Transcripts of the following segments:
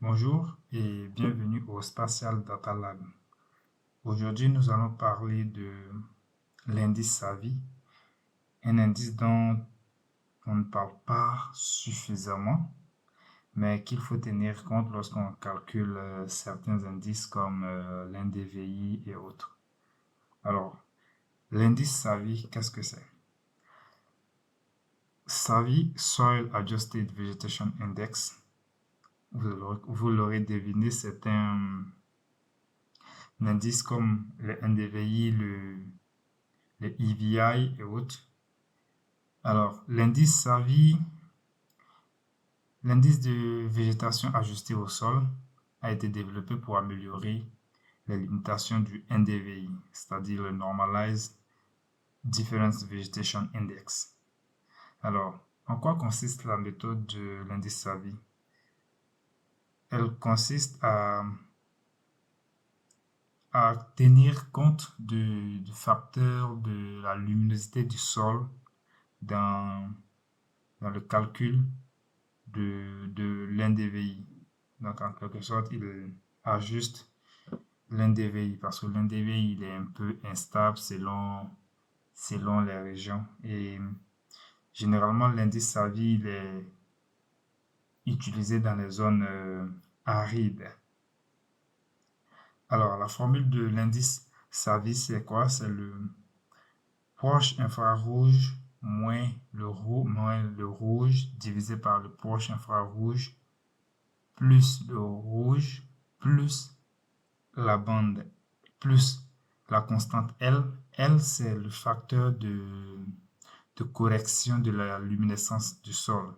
Bonjour et bienvenue au Spatial Data Lab. Aujourd'hui, nous allons parler de l'indice SAVI, un indice dont on ne parle pas suffisamment, mais qu'il faut tenir compte lorsqu'on calcule certains indices comme l'NDVI et autres. Alors, l'indice SAVI, qu'est-ce que c'est? SAVI, Soil Adjusted Vegetation Index, vous l'aurez deviné, c'est un indice comme le NDVI, le EVI et autres. Alors, l'indice SAVI, l'indice de végétation ajustée au sol, a été développé pour améliorer les limitations du NDVI, c'est-à-dire le Normalized Difference Vegetation Index. Alors, en quoi consiste la méthode de l'indice SAVI? Elle consiste à tenir compte du facteur de la luminosité du sol dans, dans le calcul de l'NDVI. Donc, en quelque sorte, il ajuste l'NDVI parce que l'NDVI il est un peu instable selon les régions. Et généralement, l'indice SAVI il est utilisé dans les zones arides. Alors, la formule de l'indice SAVI, c'est quoi? C'est le proche infrarouge moins le rouge divisé par le proche infrarouge plus le rouge plus la bande plus la constante L. L, c'est le facteur de correction de la luminescence du sol.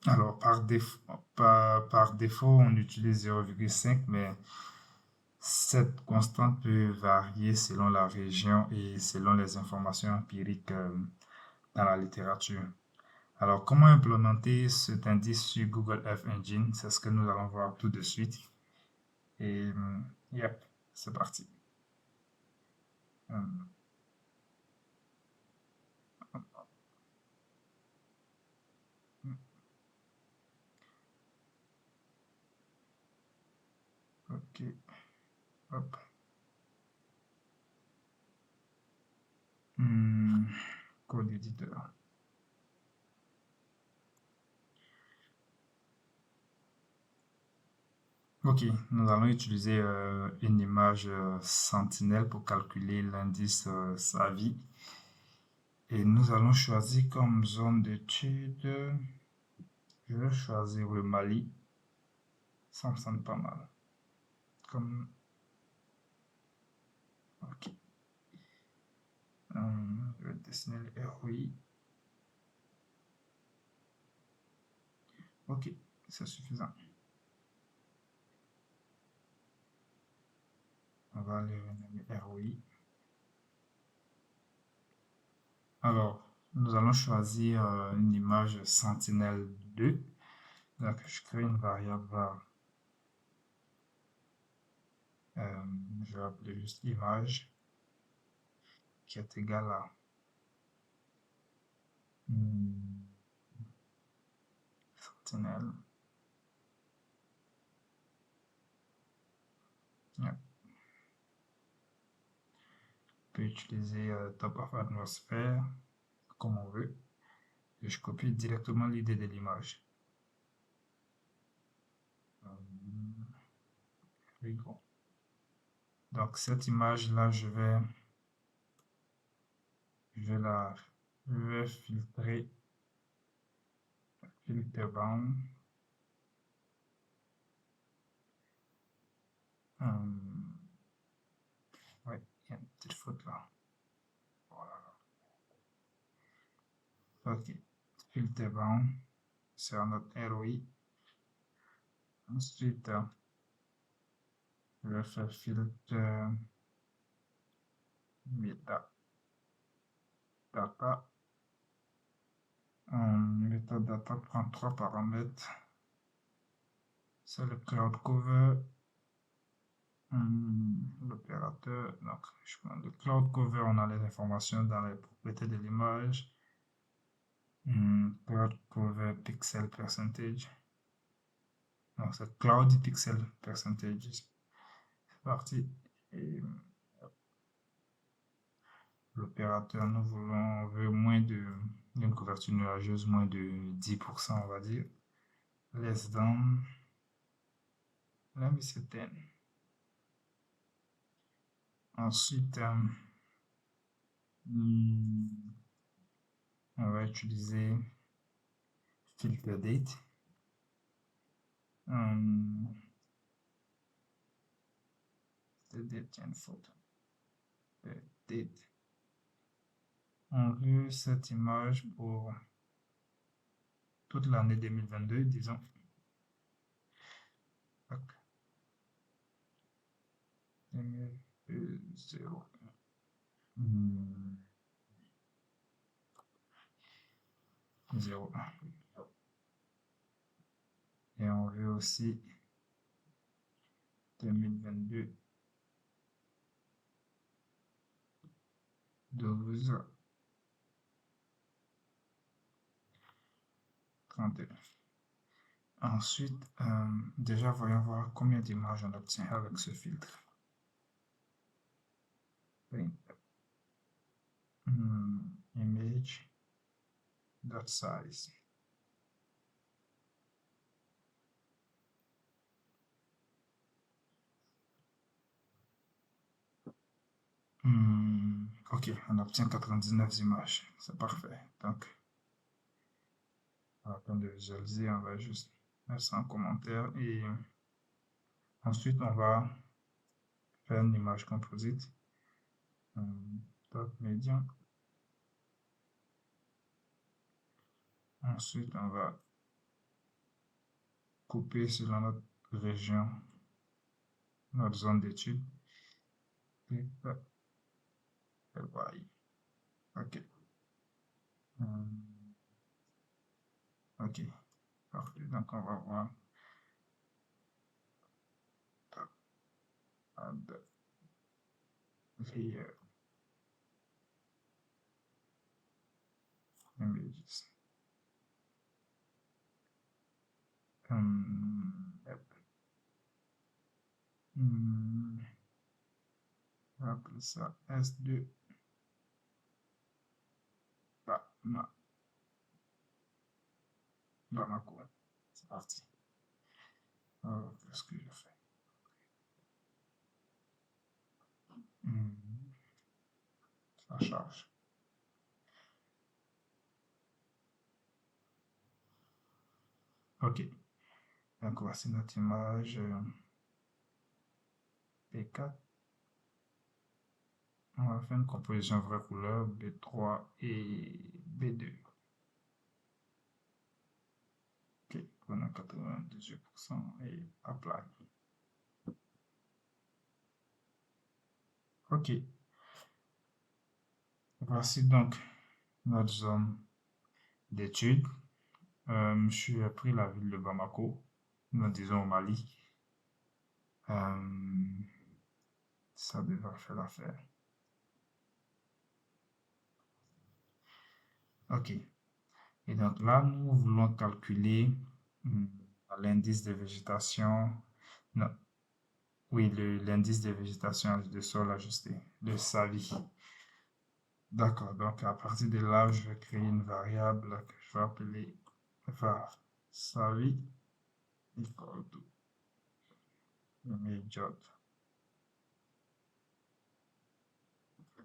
Alors, par défaut, on utilise 0,5, mais cette constante peut varier selon la région et selon les informations empiriques dans la littérature. Alors, comment implémenter cet indice sur Google Earth Engine? C'est ce que nous allons voir tout de suite. Et, yep, c'est parti. Hum, ok, hop. Code éditeur. Ok, nous allons utiliser une image Sentinelle pour calculer l'indice SAVI. Et nous allons choisir comme zone d'étude, je vais choisir le Mali. Ça me semble pas mal. Comme, ok. Je vais dessiner le ROI. Ok, c'est suffisant. On va aller renommer ROI. Alors, nous allons choisir une image Sentinelle 2. Donc, je crée une variable var. Je vais appeler juste image qui est égale à Sentinelle. Yeah. On peut utiliser Top of Atmosphere comme on veut. Et je copie directement l'idée de l'image. Donc cette image là, je vais filtrer filter bound. Ouais, il y a une petite faute là. Voilà. Ok, filter bound sur notre ROI. Ensuite, je vais faire filtre metadata. Metadata prend trois paramètres. C'est le cloud cover, l'opérateur. Donc, je prends le cloud cover, on a les informations dans les propriétés de l'image. Cloud cover pixel percentage. Donc, c'est Cloud Pixel Percentages. C'est parti. Et l'opérateur, on veut d'une couverture nuageuse, moins de 10%, on va dire. Less than, let me say 10. Ensuite, on va utiliser filter date. The date and photo. Date. On veut cette image pour toute l'année 2022, disons. Donc, 2002, hmm, 01. Et on veut aussi 2022, 12, 31. Ensuite, déjà, voyons voir combien d'images on obtient avec ce filtre. Image dot size. Ok, on obtient 99 images. C'est parfait. Donc, à la peine de visualiser, on va juste mettre ça en commentaire et ensuite on va faire une image composite. Top médian. Ensuite, on va couper selon notre région, notre zone d'étude. Ok. Ok. Parfait. Donc, on va voir. Add here images. Yep. On va appeler ça S2. Bamako. C'est parti. Qu'est-ce que je fais? Ça charge. Ok. Donc, voici notre image P4. On va faire une composition vraie couleur B3 et B2. Ok, on a 98% et apply. Ok. Voici donc notre zone d'étude. Je suis pris la ville de Bamako, nous disons au Mali. Ça devrait faire l'affaire. Ok. Et donc là, nous voulons calculer l'indice de végétation. Non. Oui, l'indice de végétation de sol ajusté, le SAVI. D'accord. Donc à partir de là, je vais créer une variable que je vais appeler var SAVI equal to image.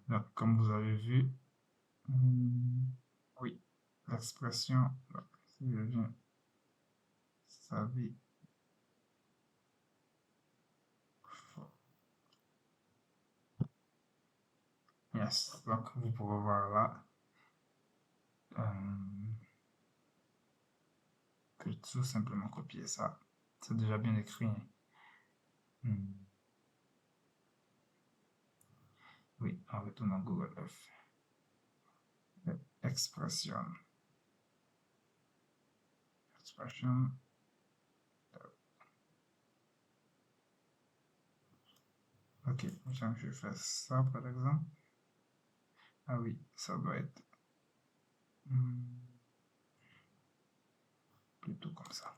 Donc comme vous avez vu, oui, l'expression, si je viens SAVI. Yes, donc vous pouvez voir là que je tout simplement copier ça. C'est déjà bien écrit. Oui, on retourne dans Google F. Expression. Expression. Ok, je fais ça par exemple. Ah oui, ça doit être plutôt comme ça.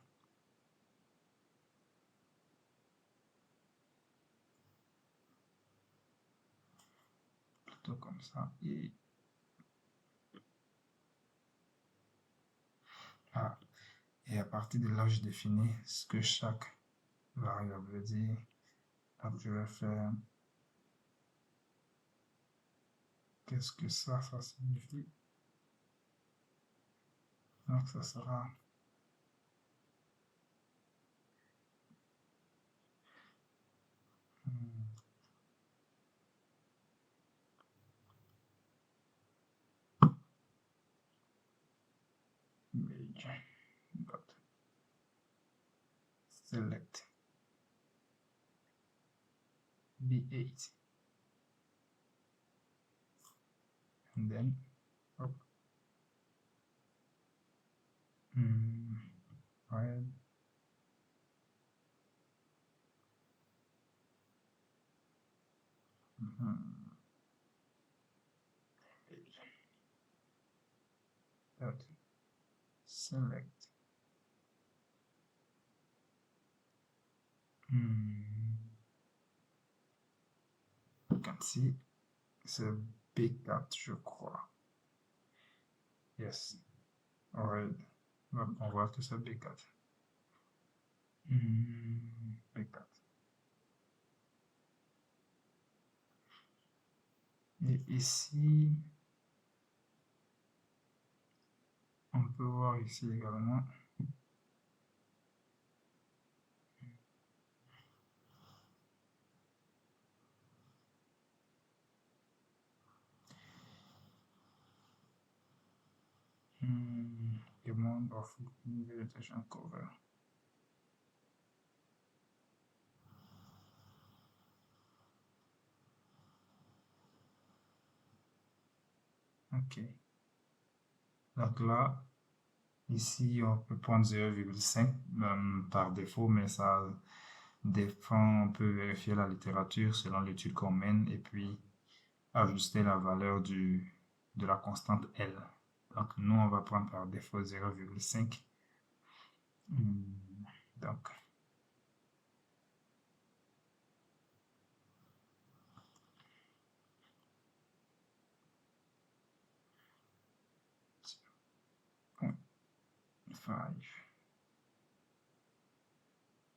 plutôt comme ça. Et à partir de là, je définis ce que chaque variable veut dire. Donc, je vais faire qu'est-ce que ça signifie. Donc, ça sera image dot select B8 and then up, right, dot select you can see c'est B4 je crois. Yes, alright, on voit que c'est B4. B4. Et ici, on peut voir ici également. Amount of vegetation cover. Ok. Donc là, ici, on peut prendre 0,5 par défaut, mais ça dépend, on peut vérifier la littérature selon l'étude qu'on mène et puis ajuster la valeur de la constante L. Donc nous, on va prendre par défaut 0,5. Donc,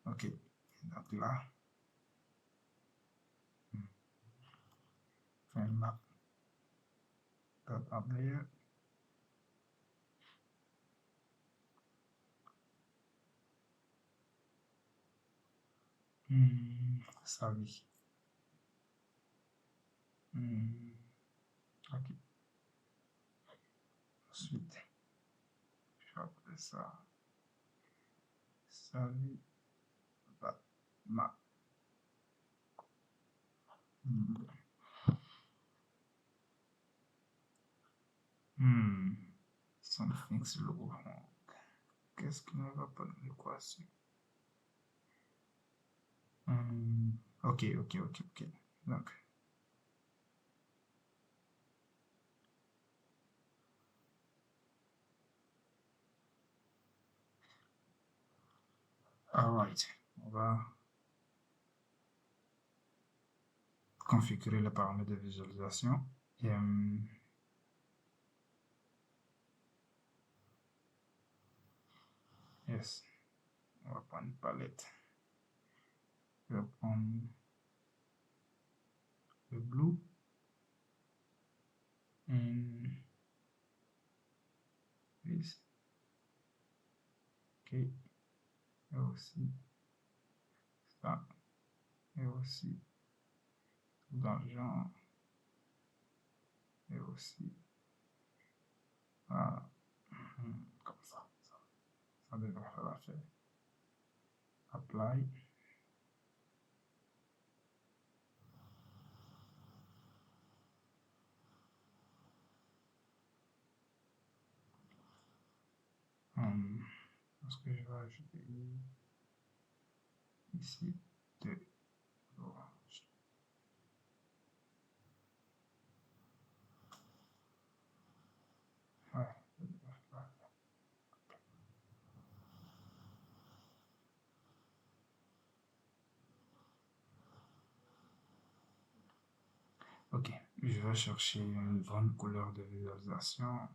ok, donc là, frame map dot add layer. Ça oui. Ok. Ensuite, je vais appeler ça salut map. Something's wrong. Qu'est-ce qui ne va pas dans l'équation? Ok. Donc, alright, on va configurer les paramètres de visualisation. Et, yes, on va prendre une palette. Je vais prendre le blue. And this. Ok. Et aussi ça. Et aussi dans le genre. Et aussi voilà. Comme ça. Ça devrait faire l'affaire. Apply. Parce que je vais ajouter ici de l'orange. Ouais, ok, Je vais chercher une bonne couleur de visualisation.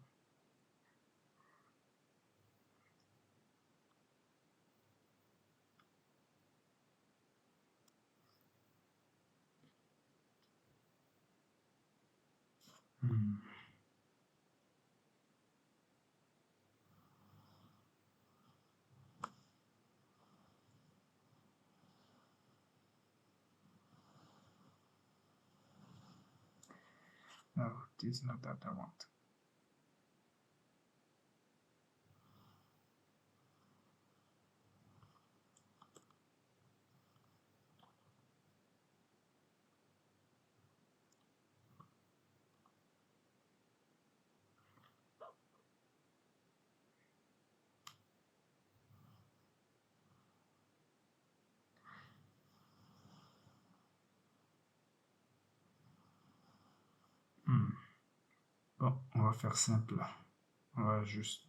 Hmm. No, it is not that I want. Hmm. Bon, on va faire simple là. On va juste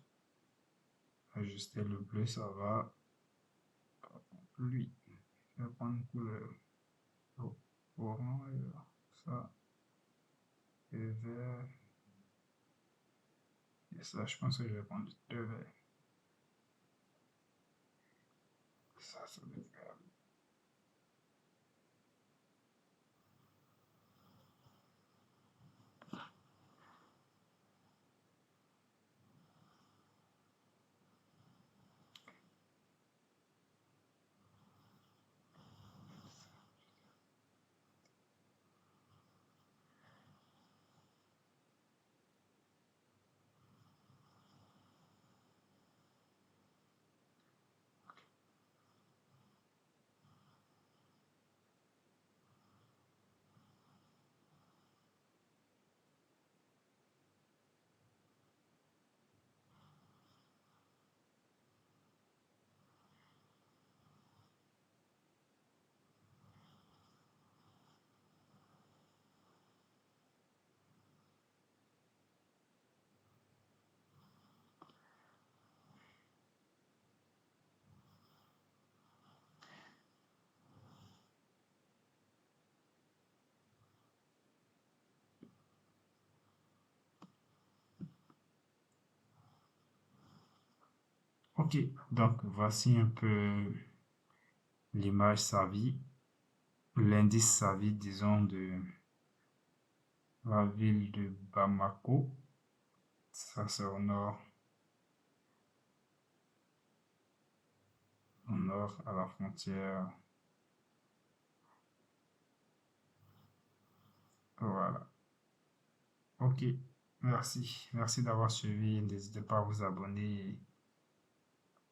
ajuster le bleu, ça va. Lui, je vais prendre une couleur orange, ça, et vert. Et ça, je pense que je vais prendre deux verts. Ça devrait aller. Ok, donc voici un peu l'image Savi, l'indice Savi, disons, de la ville de Bamako. Ça, c'est au nord, à la frontière. Voilà. Ok, merci. Merci d'avoir suivi. N'hésitez pas à vous abonner.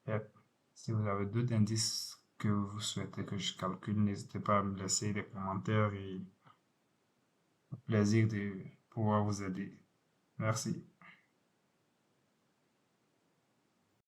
Et si vous avez d'autres indices que vous souhaitez que je calcule, n'hésitez pas à me laisser des commentaires et au plaisir de pouvoir vous aider. Merci.